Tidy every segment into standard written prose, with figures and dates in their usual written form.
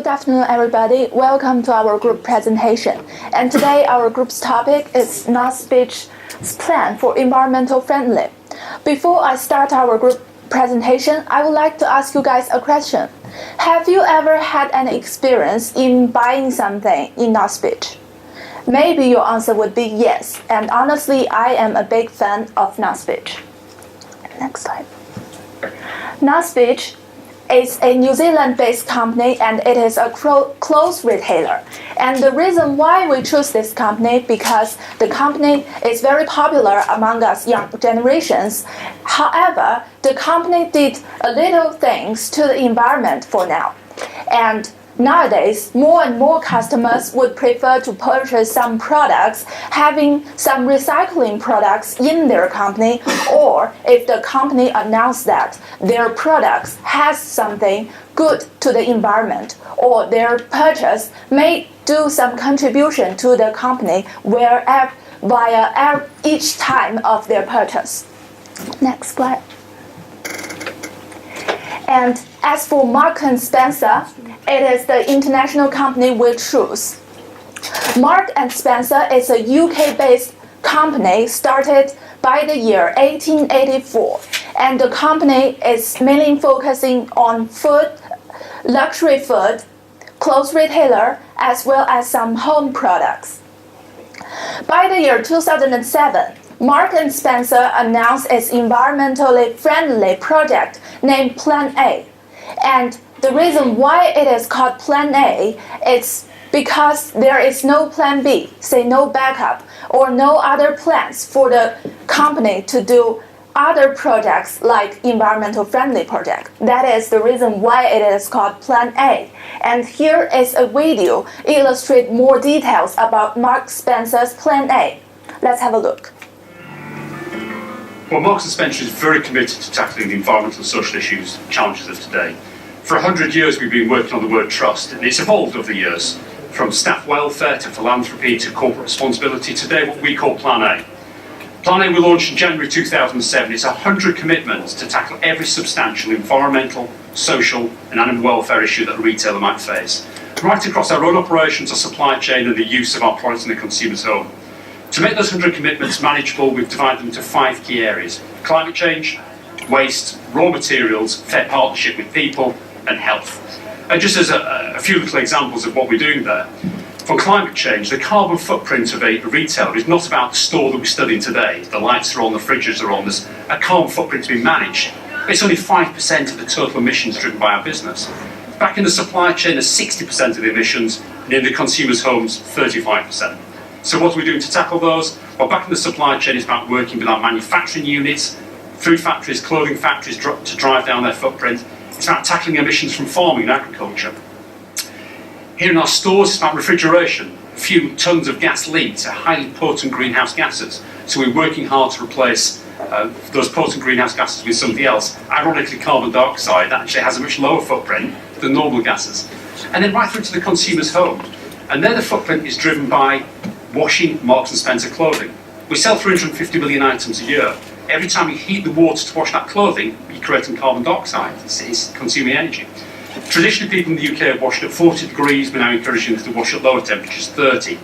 afternoon, everybody. Welcome to our group presentation. And today our group's topic is NOSPIT's plan for environmental friendly. Before I start our group presentation, I would like to ask you guys a question. Have you ever had an experience in buying something in NOSPIT? Maybe your answer would be yes. And honestly, I am a big fan of NOSPIT. Next slide. NOSPIT is a New Zealand-based company and it is a clothes retailer. And the reason why we choose this company because the company is very popular among us young generations. However, the company did a little things to the environment for now. And nowadays, more and more customers would prefer to purchase some products having some recycling products in their company, or if the company announced that their products has something good to the environment, or their purchase may do some contribution to the company via each time of their purchase. Next slide. And as for Marks & Spencer, it is the international company we choose. Marks & Spencer is a UK-based company started by the year 1884, and the company is mainly focusing on food, luxury food, clothes retailer, as well as some home products. By the year 2007, Marks & Spencer announced its environmentally friendly project named Plan A. And the reason why it is called Plan A is because there is no Plan B, say no backup, or no other plans for the company to do other projects like environmental friendly project. That is the reason why it is called Plan A. And here is a video illustrate more details about Marks & Spencer's Plan A. Let's have a look. Well, Marks & Spencer is very committed to tackling the environmental and social issues and challenges of today. For 100 years we've been working on the word trust, and it's evolved over the years, from staff welfare to philanthropy to corporate responsibility, today what we call Plan A. Plan A we launched in January 2007. It's 100 commitments to tackle every substantial environmental, social and animal welfare issue that a retailer might face, right across our own operations, our supply chain and the use of our products in the consumer's home. To make those 100 commitments manageable, we've divided them into 5 key areas: climate change, waste, raw materials, fair partnership with people, and health. And just as a few little examples of what we're doing there, for climate change, the carbon footprint of a retailer is not about the store that we're studying today. The lights are on, the fridges are on, there's a carbon footprint to be managed. It's only 5% of the total emissions driven by our business. Back in the supply chain, there's 60% of the emissions, and in the consumer's homes, 35%. So what are we doing to tackle those? Well, back in the supply chain, it's about working with our manufacturing units, food factories, clothing factories to drive down their footprint. It's about tackling emissions from farming and agriculture. Here in our stores, it's about refrigeration. A few tons of gas leaks are highly potent greenhouse gases. So we're working hard to replace those potent greenhouse gases with something else. Ironically, carbon dioxide actually has a much lower footprint than normal gases. And then right through to the consumer's home. And there the footprint is driven by washing Marks & Spencer clothing. We sell 350 million items a year. Every time you heat the water to wash that clothing, you're creating carbon dioxide. It's consuming energy. Traditionally, people in the UK have washed at 40 degrees. We're now encouraging them to wash at lower temperatures, 30.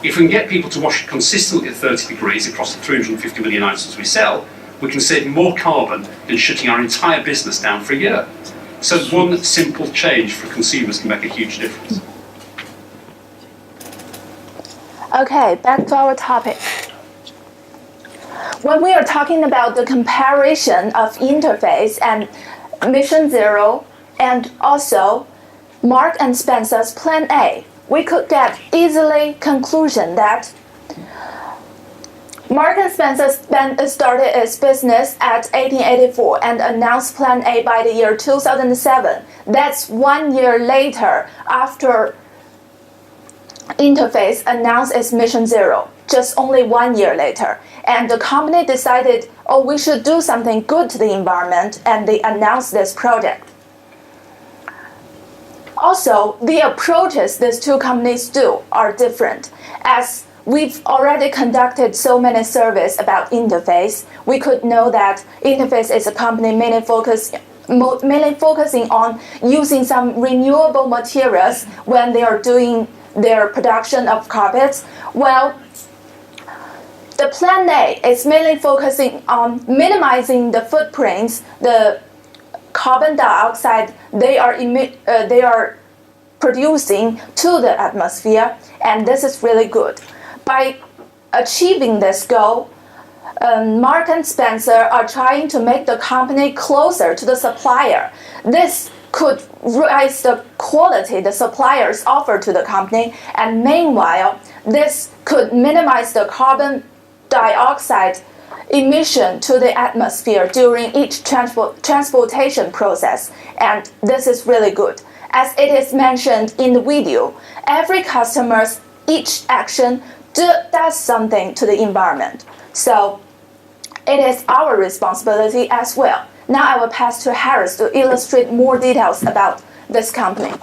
If we can get people to wash consistently at 30 degrees across the 350 million items we sell, we can save more carbon than shutting our entire business down for a year. So one simple change for consumers can make a huge difference. Okay, back to our topic. When we are talking about the comparison of Interface and Mission Zero and also Marks & Spencer's Plan A, we could get easily conclusion that Marks & Spencer started its business at 1884 and announced Plan A by the year 2007. That's 1 year later after Interface announced its Mission Zero, just only 1 year later. And the company decided, oh, we should do something good to the environment, and they announced this project. Also, the approaches these two companies do are different. As we've already conducted so many surveys about Interface, we could know that Interface is a company mainly focused mainly focusing on using some renewable materials when they are doing their production of carpets. Well, the Plan A is mainly focusing on minimizing the footprints, the carbon dioxide they are producing to the atmosphere, and this is really good. By achieving this goal, Mark and Spencer are trying to make the company closer to the supplier. This could raise the quality the suppliers offer to the company, and meanwhile, this could minimize the carbon dioxide emission to the atmosphere during each transportation process, and this is really good. As it is mentioned in the video, every customer's each action does something to the environment. So it is our responsibility as well. Now I will pass to Harris to illustrate more details about this company.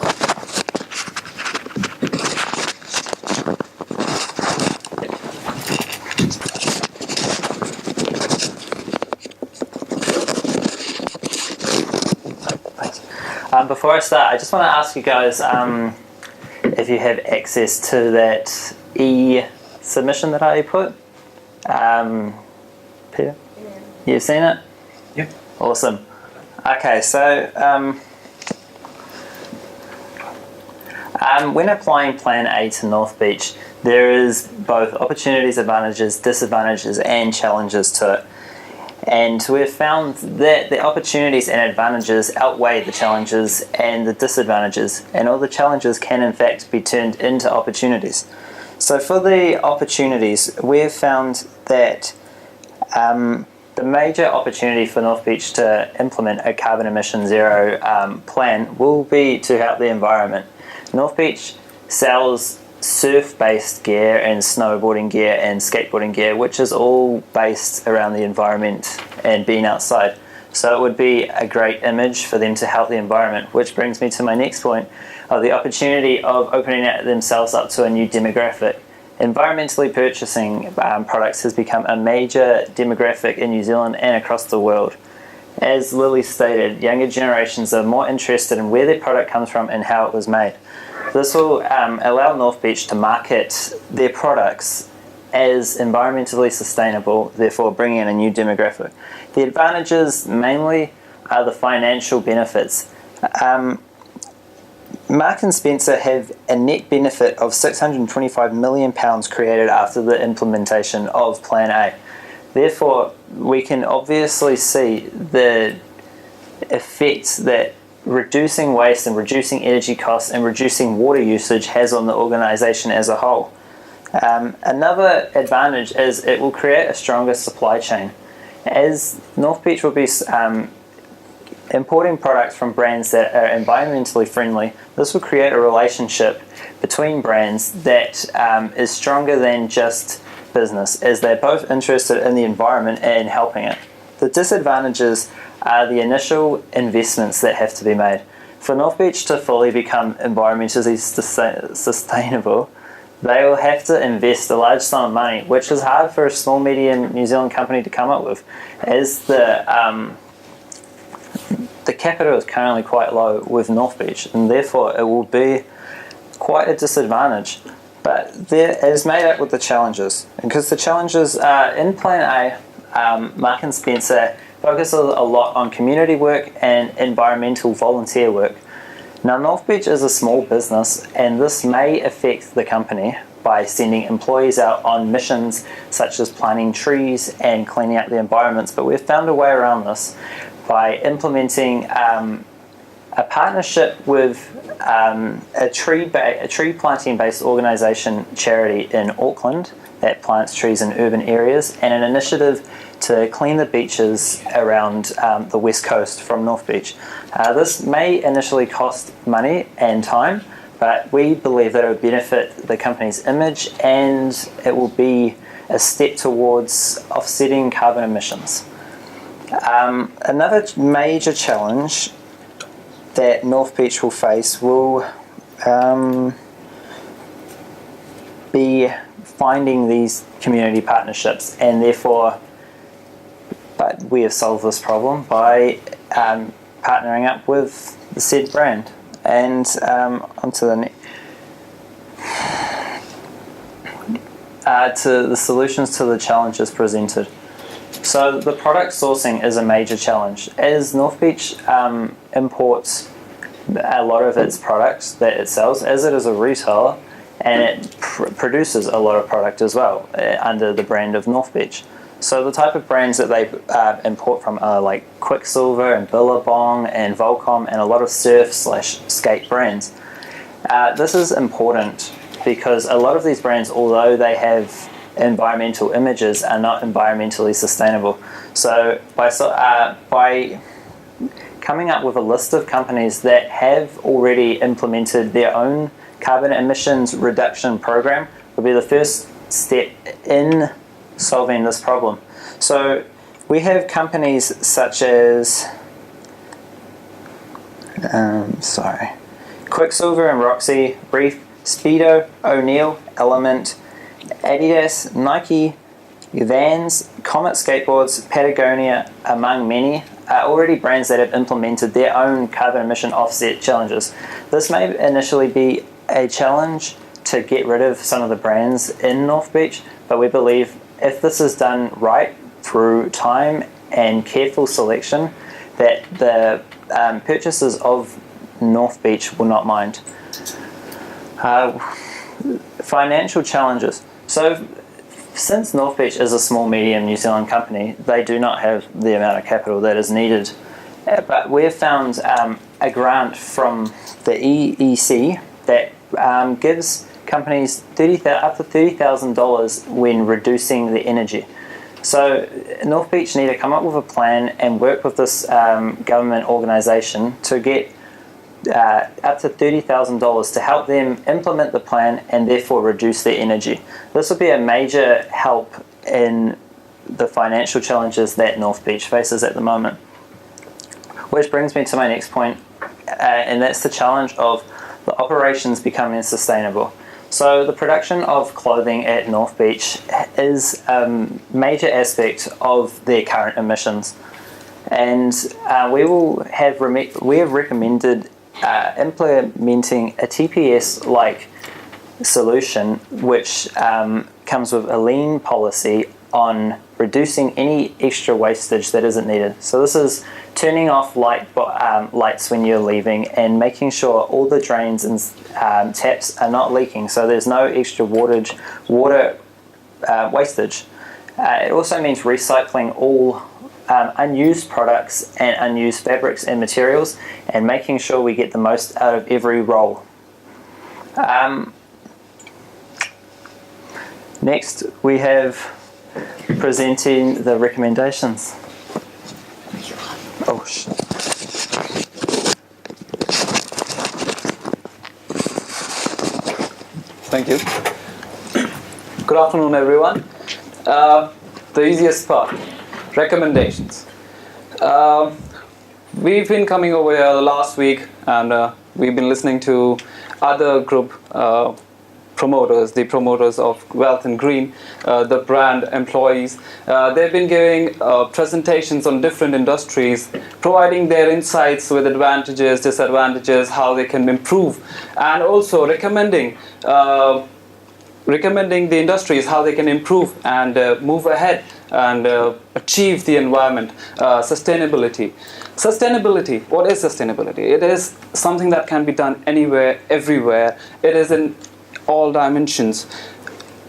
Before I start, I just want to ask you guys if you have access to that e-submission that I put. Peter? Yeah. You've seen it? Yep. Awesome. Okay, so when applying Plan A to North Beach, there is both opportunities, advantages, disadvantages, and challenges to it. And we've found that the opportunities and advantages outweigh the challenges and the disadvantages, and all the challenges can in fact be turned into opportunities. So for the opportunities, we've found that the major opportunity for North Beach to implement a carbon emission zero plan will be to help the environment. North Beach sells surf-based gear and snowboarding gear and skateboarding gear, which is all based around the environment and being outside. So it would be a great image for them to help the environment, which brings me to my next point of the opportunity of opening themselves up to a new demographic. Environmentally purchasing products has become a major demographic in New Zealand and across the world. As Lily stated, younger generations are more interested in where their product comes from and how it was made. This will allow North Beach to market their products as environmentally sustainable, therefore bringing in a new demographic. The advantages mainly are the financial benefits. Mark and Spencer have a net benefit of £625 million created after the implementation of Plan A. Therefore, we can obviously see the effects that reducing waste and reducing energy costs and reducing water usage has on the organisation as a whole. Another advantage is it will create a stronger supply chain. As North Beach will be importing products from brands that are environmentally friendly, this will create a relationship between brands that is stronger than just business, as they're both interested in the environment and helping it. The disadvantages are the initial investments that have to be made. For North Beach to fully become environmentally sustainable, they will have to invest a large sum of money, which is hard for a small, medium New Zealand company to come up with, as the capital is currently quite low with North Beach, and therefore it will be quite a disadvantage. But it is made up with the challenges, because the challenges are in Plan A. Mark and Spencer focus a lot on community work and environmental volunteer work. Now, North Beach is a small business, and this may affect the company by sending employees out on missions such as planting trees and cleaning up the environments, but we've found a way around this by implementing a partnership with a tree planting based organisation charity in Auckland that plants trees in urban areas, and an initiative to clean the beaches around the west coast from North Beach. This may initially cost money and time, but we believe that it will benefit the company's image, and it will be a step towards offsetting carbon emissions. Another major challenge that North Beach will face will be finding these community partnerships, and therefore, but we have solved this problem by partnering up with the said brand. And onto the to the solutions to the challenges presented. So the product sourcing is a major challenge. As North Beach imports a lot of its products that it sells, as it is a retailer, and it produces a lot of product as well under the brand of North Beach. So the type of brands that they import from are like Quicksilver and Billabong and Volcom and a lot of surf/skate brands. This is important because a lot of these brands, although they have environmental images, are not environmentally sustainable. So by coming up with a list of companies that have already implemented their own carbon emissions reduction program would be the first step in solving this problem. So we have companies such as Quicksilver and Roxy, Brief, Speedo, O'Neill, Element, Adidas, Nike, Vans, Comet Skateboards, Patagonia, among many, are already brands that have implemented their own carbon emission offset challenges. This may initially be a challenge to get rid of some of the brands in North Beach, but we believe if this is done right through time and careful selection, that the purchasers of North Beach will not mind. Financial challenges. So since North Beach is a small medium New Zealand company, they do not have the amount of capital that is needed. But we've found a grant from the EEC that gives companies up to $30,000 when reducing the energy. So North Beach need to come up with a plan and work with this government organisation to get up to $30,000 to help them implement the plan and therefore reduce their energy. This will be a major help in the financial challenges that North Beach faces at the moment. Which brings me to my next point, and that's the challenge of the operations becoming sustainable. So the production of clothing at North Beach is a major aspect of their current emissions, and we have recommended implementing a TPS-like solution which comes with a lean policy on reducing any extra wastage that isn't needed. So this is turning off lights when you're leaving and making sure all the drains and taps are not leaking, so there's no extra water wastage. It also means recycling all unused products and unused fabrics and materials, and making sure we get the most out of every roll. Next, we have presenting the recommendations. Oh, shit. Thank you. Good afternoon, everyone. The easiest part, recommendations. We've been coming over here last week, and we've been listening to other group promoters, the promoters of Wealth and Green, the brand employees. They've been giving presentations on different industries, providing their insights with advantages, disadvantages, how they can improve, and also recommending the industries how they can improve and move ahead and achieve the environment, sustainability. Sustainability, what is sustainability? It is something that can be done anywhere, everywhere. It is in all dimensions.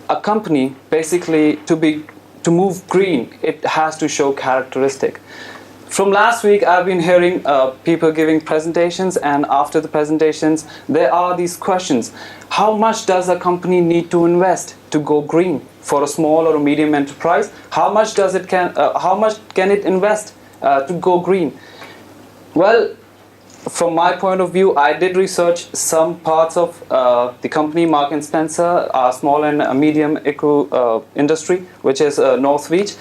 A company, basically, to move green, it has to show characteristic. From last week, I've been hearing people giving presentations, and after the presentations, there are these questions. How much does a company need to invest to go green? For a small or a medium enterprise, how much can it invest to go green? Well, from my point of view, I did research some parts of the company Marks and Spencer, a small and a medium eco industry, which is North Beach.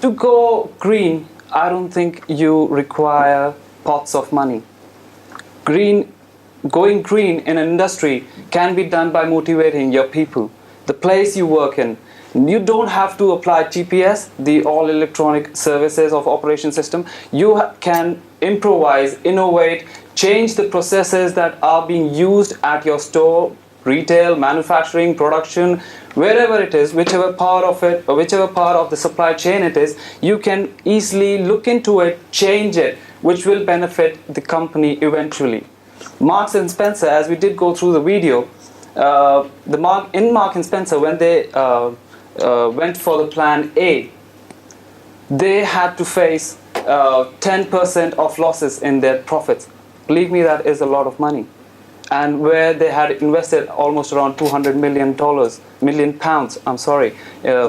To go green, I don't think you require pots of money. Going green in an industry can be done by motivating your people, the place you work in, You don't have to apply TPS, the all electronic services of operation system. You can improvise, innovate, change the processes that are being used at your store, retail, manufacturing, production, wherever it is, whichever part of it or whichever part of the supply chain it is, you can easily look into it, change it, which will benefit the company eventually. Marks and Spencer, as we did go through the video, in Mark and Spencer, when they went for the plan A, they had to face 10% of losses in their profits. Believe me, that is a lot of money. And where they had invested almost around £200 million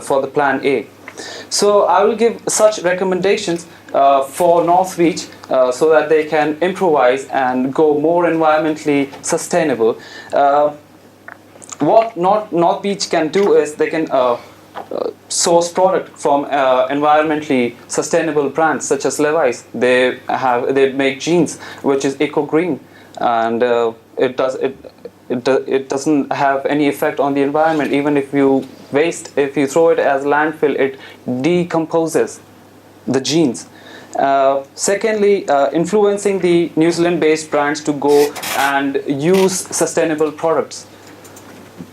for the plan A. So I will give such recommendations for Northreach so that they can improvise and go more environmentally sustainable. What Northreach can do is they can source product from environmentally sustainable brands such as Levi's. They make jeans which is eco-green, and it doesn't have any effect on the environment. Even if you throw it as landfill, it decomposes the jeans. Secondly, influencing the New Zealand-based brands to go and use sustainable products.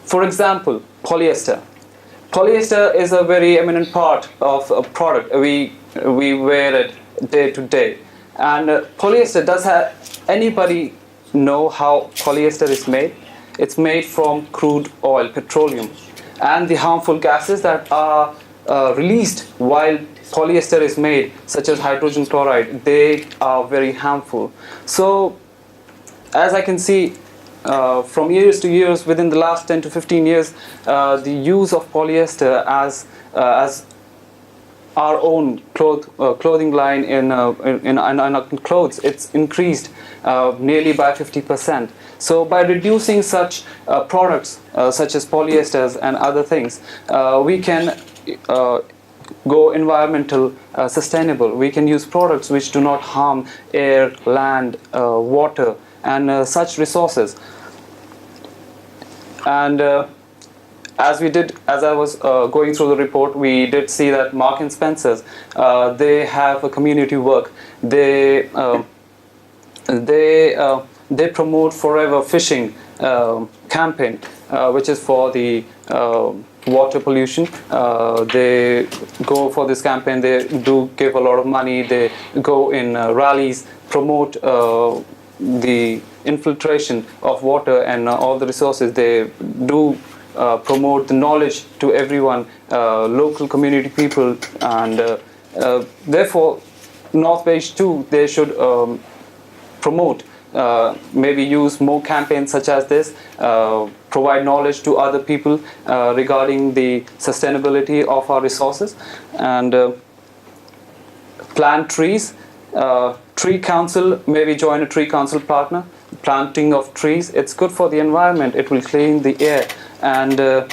For example, polyester. Polyester is a very eminent part of a product. We wear it day to day. And polyester, anybody know how polyester is made? It's made from crude oil, petroleum. And the harmful gases that are released while polyester is made, such as hydrogen chloride, they are very harmful. So, as I can see, from years to years, within the last 10 to 15 years, the use of polyester as our own clothing line in clothes, it's increased nearly by 50%. So by reducing such products such as polyesters and other things, we can go environmental sustainable. We can use products which do not harm air, land, water, and such resources. And as I was going through the report, we did see that Mark and Spencer's, they have a community work. They promote Forever Fishing campaign, which is for the water pollution. They go for this campaign. They do give a lot of money. They go in rallies, promote the infiltration of water and all the resources. They do promote the knowledge to everyone, local community people, and therefore Northreach too, they should promote, maybe use more campaigns such as this, provide knowledge to other people regarding the sustainability of our resources, and plant trees. Tree Council, maybe join a Tree Council partner. Planting of trees, it's good for the environment. It will clean the air. And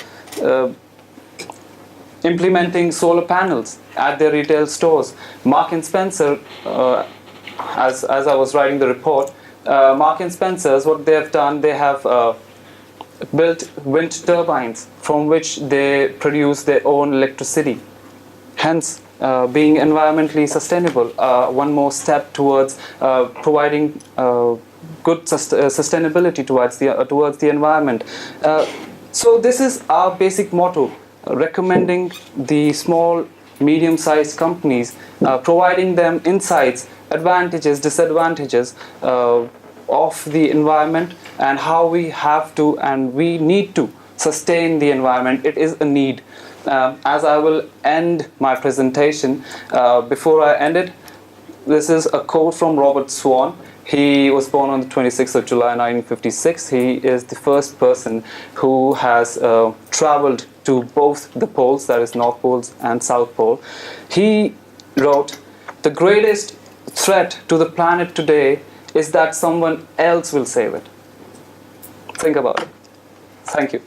implementing solar panels at their retail stores. Mark and Spencer, as I was writing the report, Mark and Spencer's, what they have done, they have built wind turbines from which they produce their own electricity. Hence, being environmentally sustainable, one more step towards providing good sustainability towards the environment. So this is our basic motto, recommending the small, medium-sized companies, providing them insights, advantages, disadvantages of the environment, and how we have to and we need to sustain the environment. It is a need. As I will end my presentation, before I end it, this is a quote from Robert Swan. He was born on the 26th of July 1956. He is the first person who has traveled to both the poles, that is North Pole and South Pole. He wrote, "The greatest threat to the planet today is that someone else will save it." Think about it. Thank you.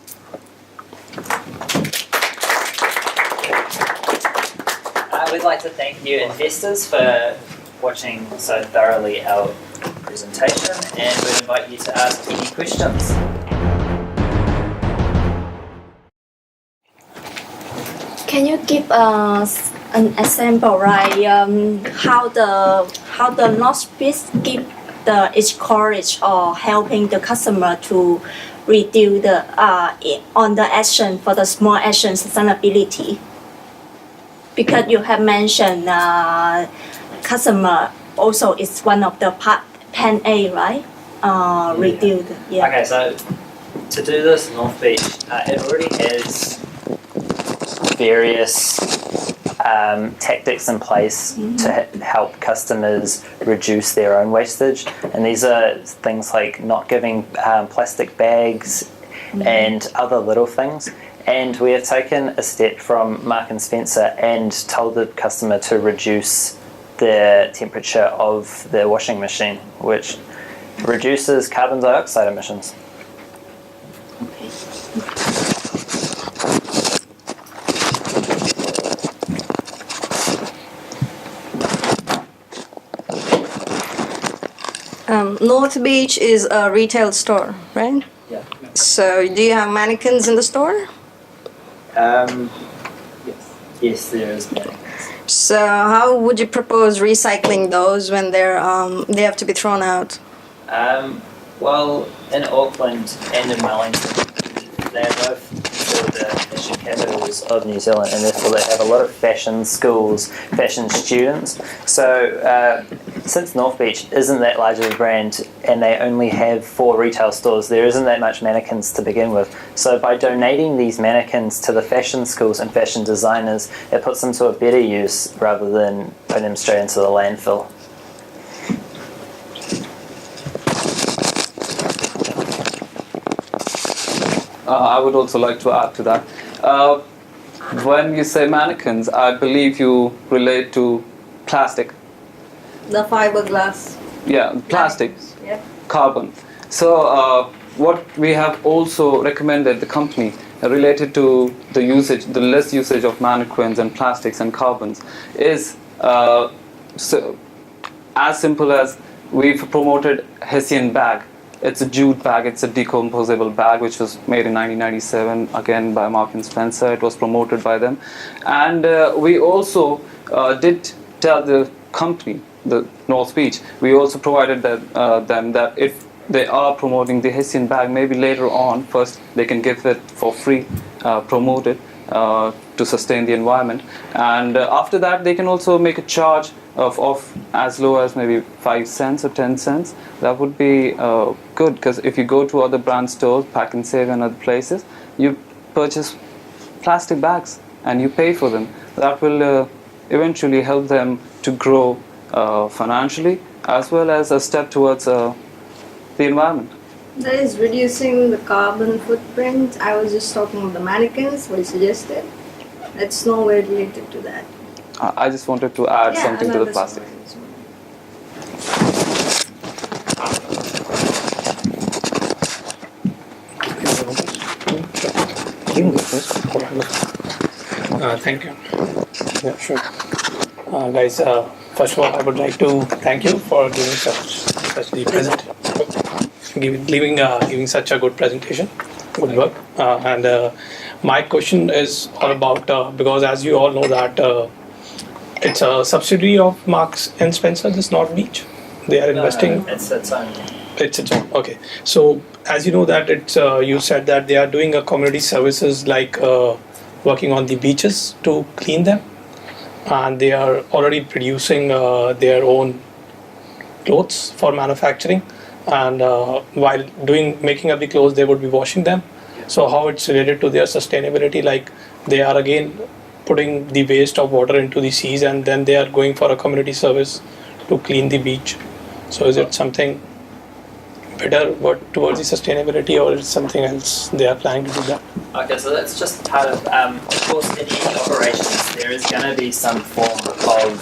I would like to thank you investors for watching so thoroughly our presentation, and we invite you to ask any questions. Can you give us an example, right? How the North Beach give the encourage or helping the customer to reduce the on the action for the small action sustainability? Because you have mentioned customer also is one of the part plan A, right? Reduce. Yeah. Okay, so to do this, North Beach, it already has various tactics in place to help customers reduce their own wastage, and these are things like not giving plastic bags and other little things. And we have taken a step from Mark and Spencer and told the customer to reduce the temperature of their washing machine, which reduces carbon dioxide emissions. North Beach is a retail store, right? Yeah. So do you have mannequins in the store? Yes, there is. So how would you propose recycling those when they have to be thrown out? Well, in Auckland and in Wellington, they're both the fashion capitals of New Zealand, and therefore they have a lot of fashion schools, fashion students. So since North Beach isn't that large of a brand and they only have 4 retail stores, there isn't that much mannequins to begin with. So by donating these mannequins to the fashion schools and fashion designers, it puts them to a better use rather than putting them straight into the landfill. I would also like to add to that. When you say mannequins, I believe you relate to plastic. The fiberglass. Yeah, plastic, Yeah. carbon. So what we have also recommended the company related to the usage, the less usage of mannequins and plastics and carbons is so as simple as we've promoted Hessian bag. It's a jute bag, it's a decomposable bag which was made in 1997 again by Mark and Spencer. It was promoted by them. And we also did tell the company, the North Beach, we also provided them that if they are promoting the Hessian bag, maybe later on, first they can give it for free, promote it to sustain the environment. And after that they can also make a charge of as low as maybe 5 cents or 10 cents. That would be good, because if you go to other brand stores, Pack and Save and other places, you purchase plastic bags and you pay for them. That will eventually help them to grow financially, as well as a step towards the environment. That is reducing the carbon footprint. I was just talking about the mannequins, what you suggested. It's nowhere related to that. I just wanted to add something to the another plastic. Thank you. Yeah, sure. Guys, first of all, I would like to thank you for giving such the giving such a good presentation. Good work. And my question is all about because as you all know that it's a subsidiary of Marks and Spencer, this North Beach. They are investing. It's its own. It's its own. Okay. So as you know that it's you said that they are doing a community services like working on the beaches to clean them, and they are already producing their own clothes for manufacturing, and while making up the clothes they would be washing them. So how it's related to their sustainability, like they are again putting the waste of water into the seas and then they are going for a community service to clean the beach. So is it something better towards the sustainability, or is something else they are planning to do that? Okay, so that's just part of course, in any operations, there is going to be some form of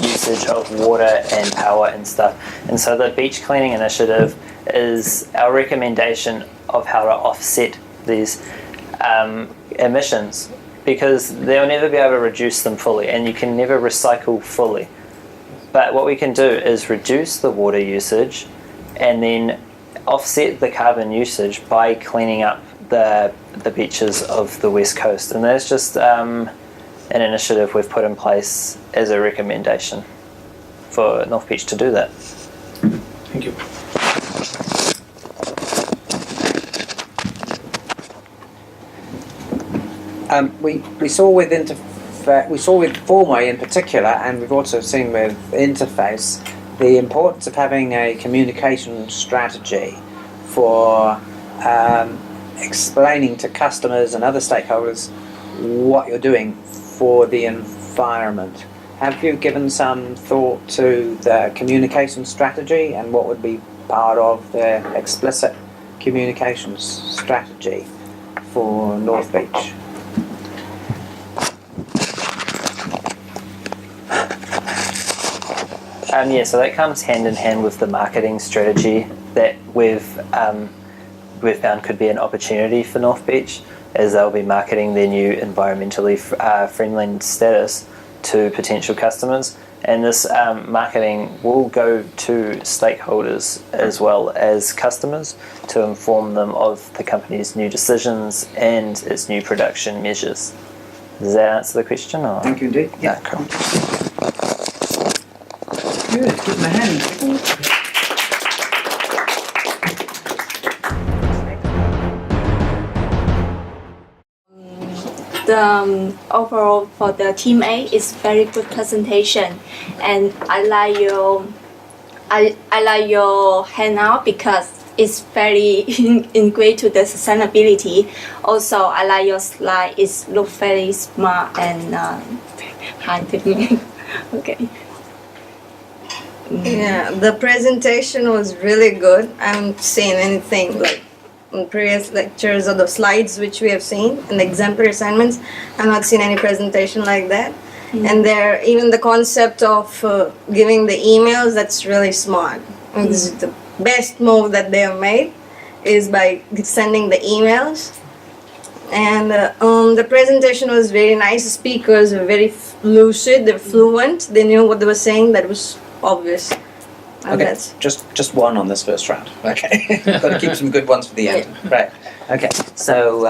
usage of water and power and stuff. And so the beach cleaning initiative is our recommendation of how to offset these emissions, because they'll never be able to reduce them fully, and you can never recycle fully. But what we can do is reduce the water usage and then offset the carbon usage by cleaning up the beaches of the West Coast. And that's just an initiative we've put in place as a recommendation for North Beach to do that. Thank you. We saw with we saw with Formway in particular, and we've also seen with Interface, the importance of having a communication strategy for explaining to customers and other stakeholders what you're doing for the environment. Have you given some thought to the communication strategy and what would be part of the explicit communications strategy for North Beach? So that comes hand in hand with the marketing strategy that we've found could be an opportunity for North Beach, as they'll be marketing their new environmentally friendly status to potential customers. And this marketing will go to stakeholders as well as customers to inform them of the company's new decisions and its new production measures. Does that answer the question? Or? Thank you indeed. Yeah, cool. Good. Give them a hand. The overall for the team A is very good presentation, and I like your handout because it's very integrated to the sustainability. Also, I like your slide. It looks very smart and high technique. Okay. Yeah, the presentation was really good. I haven't seen anything like in previous lectures or the slides which we have seen in the exemplary assignments. I've not seen any presentation like that. And there, even the concept of giving the emails, that's really smart. And this is the best move that they have made, is by sending the emails. And the presentation was very nice. The speakers were very lucid, they're fluent, they knew what they were saying. That was obvious. And Okay, that's just one on this first round. Okay, got to keep some good ones for the end. Right. Okay, so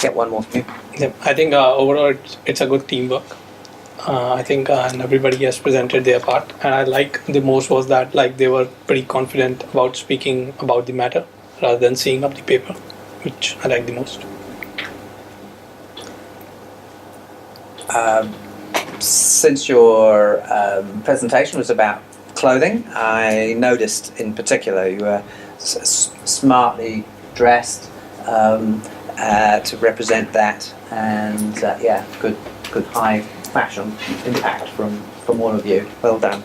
get one more from you. Yeah, I think overall it's a good teamwork. I think and everybody has presented their part, and I like the most was that like they were pretty confident about speaking about the matter rather than seeing up the paper, which I like the most. Since your presentation was about clothing, I noticed in particular you were smartly dressed to represent that, and yeah, good high fashion impact from all of you. Well done.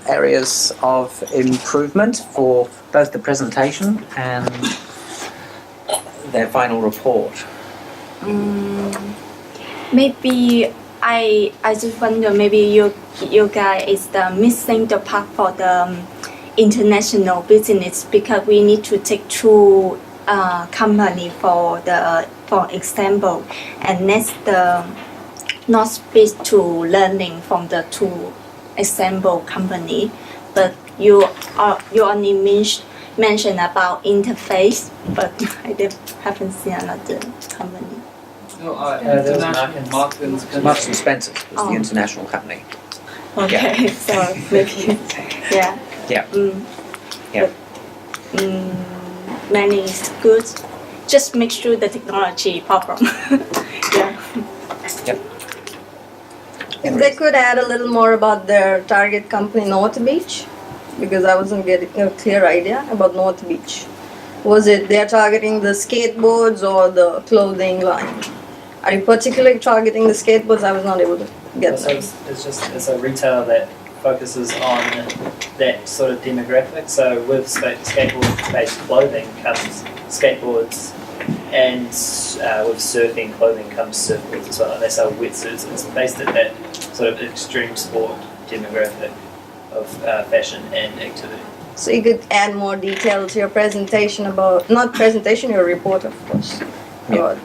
Areas of improvement for both the presentation and their final report. Maybe I just wonder, maybe you guys is the missing the part for the international business, because we need to take two company for example, and next the North Beach to learning from the two example company, but you only mention about Interface, but I haven't seen another company. Marks and Spencer was the international company. Okay, so maybe, yeah. Yeah. But, many is good. Just make sure the technology problem. Yeah. Yep. If they could add a little more about their target company, North Beach, because I wasn't getting a clear idea about North Beach. Was it they're targeting the skateboards or the clothing line? Are you particularly targeting the skateboards? I was not able to get So that. it's a retailer that focuses on that sort of demographic. So with skateboard-based clothing comes skateboards, and with surfing clothing comes surfboards as well. And they sell wetsuits. It's based at that sort of extreme sport demographic of fashion and activity. So you could add more detail to your presentation about, not presentation, your report, of course, about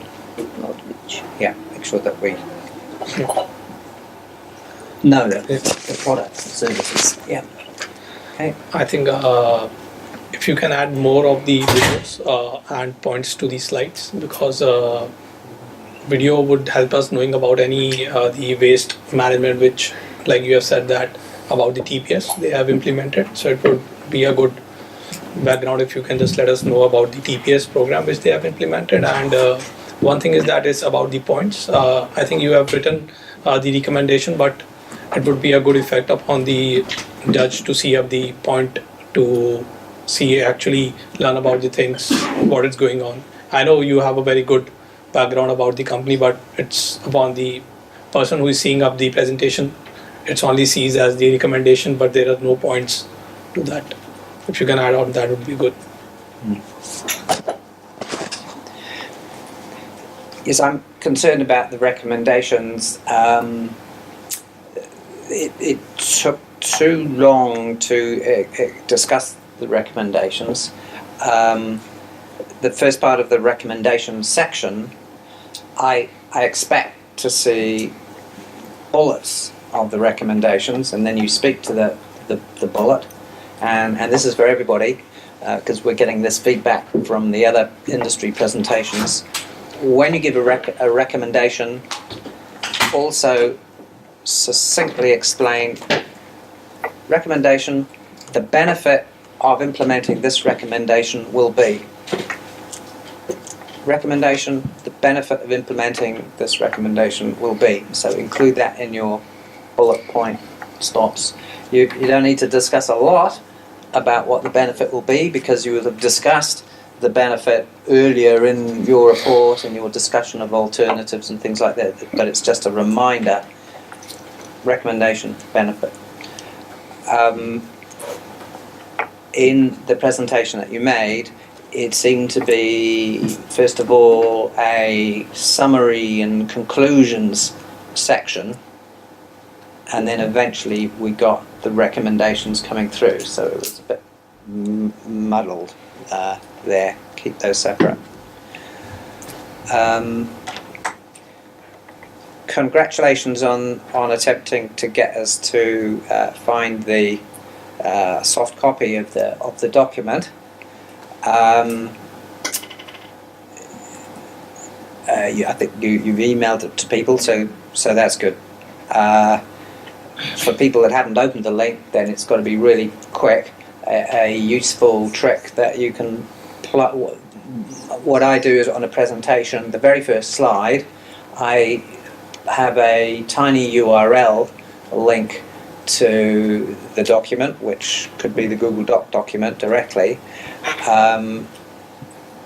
North Beach. Yeah, make sure that we know the products and services. Yeah. Okay. I think if you can add more of the videos and points to the slides, because video would help us knowing about any the waste management, which, like you have said that about the TPS they have implemented. So it would be a good background if you can just let us know about the TPS program which they have implemented. And one thing is that is about the points. I think you have written the recommendation, but it would be a good effect upon the judge to see up the point, to see, actually learn about the things, what is going on. I know you have a very good background about the company, but it's upon the person who is seeing up the presentation, it's only sees as the recommendation, but there are no points to that. If you can add on, that would be good. Yes, I'm concerned about the recommendations. It took too long to discuss the recommendations. The first part of the recommendation section, I expect to see bullets of the recommendations, and then you speak to the bullet. And this is for everybody, because we're getting this feedback from the other industry presentations. When you give a recommendation, also succinctly explain recommendation, the benefit of implementing this recommendation will be. Recommendation, the benefit of implementing this recommendation will be. So include that in your bullet point stops. You don't need to discuss a lot about what the benefit will be, because you will have discussed the benefit earlier in your report and your discussion of alternatives and things like that, but it's just a reminder. Recommendation, benefit. In the presentation that you made, it seemed to be, first of all, a summary and conclusions section, and then eventually we got the recommendations coming through, so it was a bit muddled there. Keep those separate. Congratulations on attempting to get us to find the soft copy of the document. I think you've emailed it to people, so that's good. For people that haven't opened the link, then it's got to be really quick. A useful trick that you can plug. What I do is, on a presentation, the very first slide, I have a tiny URL link to the document, which could be the Google Doc document directly, and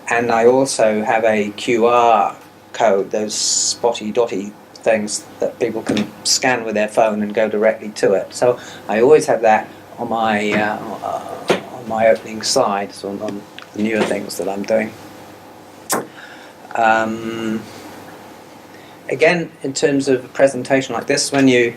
I also have a QR code, those spotty dotty things that people can scan with their phone and go directly to it. So I always have that on my opening slides, on the newer things that I'm doing. Again, in terms of a presentation like this, when you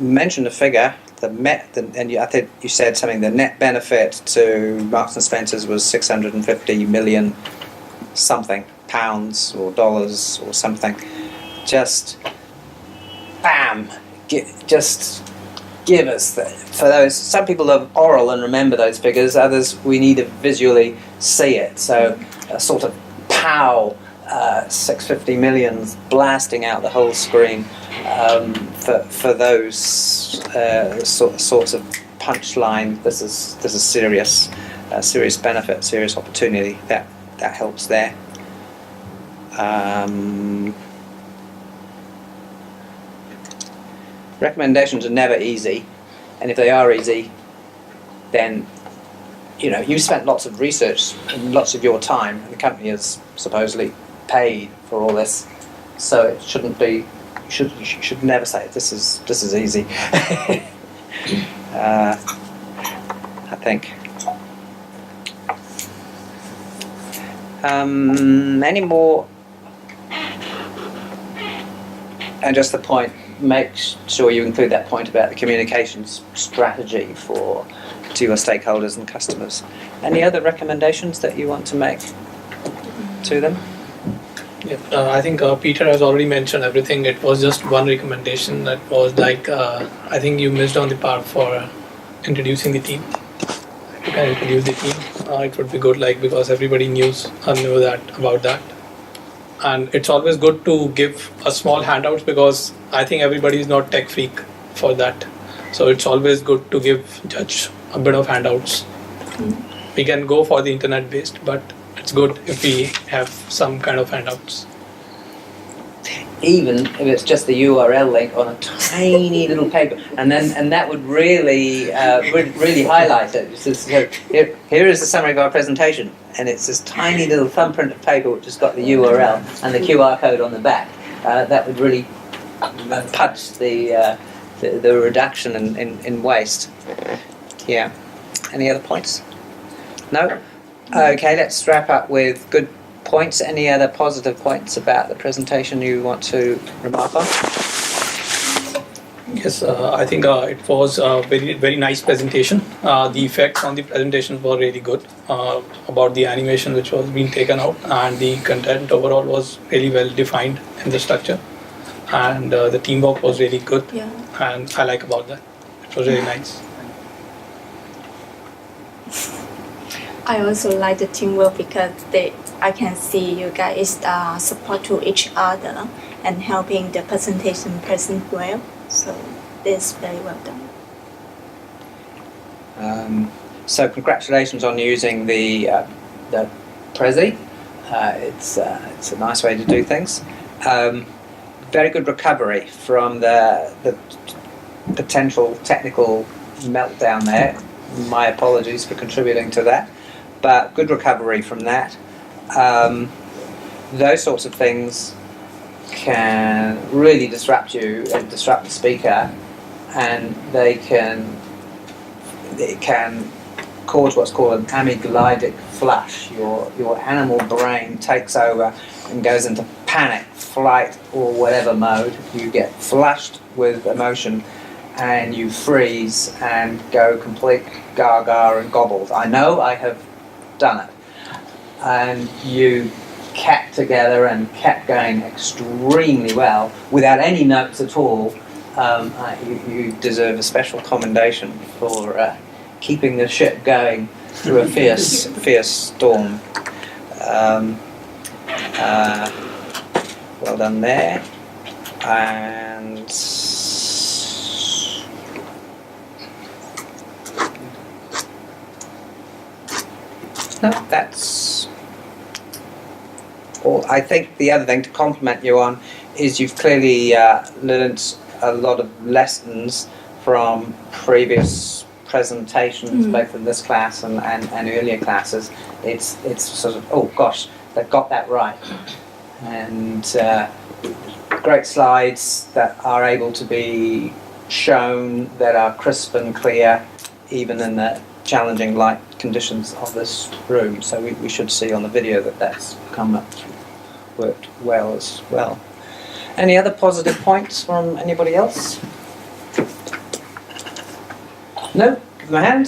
mention a figure, I think you said something, the net benefit to Marks and Spencer's was 650 million something pounds or dollars or something. Just bam, just give us for those. Some people are oral and remember those figures, others we need to visually see it. So a sort of pow, 650 million blasting out the whole screen, for those sorts of punchline. This is serious benefit, serious opportunity. That helps there. Recommendations are never easy, and if they are easy, then you've spent lots of research and lots of your time, and the company has supposedly paid for all this, so it shouldn't be. You should never say this is easy. I think. Any more? And just the point, make sure you include that point about the communications strategy to your stakeholders and customers. Any other recommendations that you want to make to them? Yeah, I think Peter has already mentioned everything. It was just one recommendation that was like, I think you missed on the part for introducing the team. You can introduce the team. It would be good, because everybody knew about that. and it's always good to give a small handouts because I think everybody is not tech freak for that. So it's always good to give judge a bit of handouts. We can go for the internet based, but it's good if we have some kind of handouts. Even if it's just the URL link on a tiny little paper, and that would really really highlight it. So here is the summary of our presentation, and it's this tiny little thumbprint of paper which has got the URL and the QR code on the back. That would really punch the reduction in waste. Yeah. Any other points? No? Okay, let's wrap up with good points. Any other positive points about the presentation you want to remark on? Yes, I think it was a very nice presentation. The effects on the presentation were really good about the animation which was being taken out, and the content overall was really well defined in the structure, and the teamwork was really good. Yeah. And I like about that. It was really nice. I also like the teamwork because I can see you guys support to each other and helping the presentation present well. So this is very well done. So congratulations on using the Prezi. It's a nice way to do things. Very good recovery from the potential technical meltdown there. My apologies for contributing to that, but good recovery from that. Those sorts of things can really disrupt you and disrupt the speaker, and it can cause what's called an amygdalic flush. Your animal brain takes over and goes into panic, flight, or whatever mode. You get flushed with emotion and you freeze and go complete gaga and gobbled. I know, I have done it. And you kept together and kept going extremely well without any notes at all. You deserve a special commendation for keeping the ship going through a fierce storm. Well done there. And no, that's all. I think the other thing to compliment you on is you've clearly learnt a lot of lessons from previous presentations, both in this class and earlier classes. It's sort of, oh gosh, they've got that right. And great slides that are able to be shown, that are crisp and clear, even in the challenging light conditions of this room. So we should see on the video that that's worked well as well. Any other positive points from anybody else? No? Give them a hand.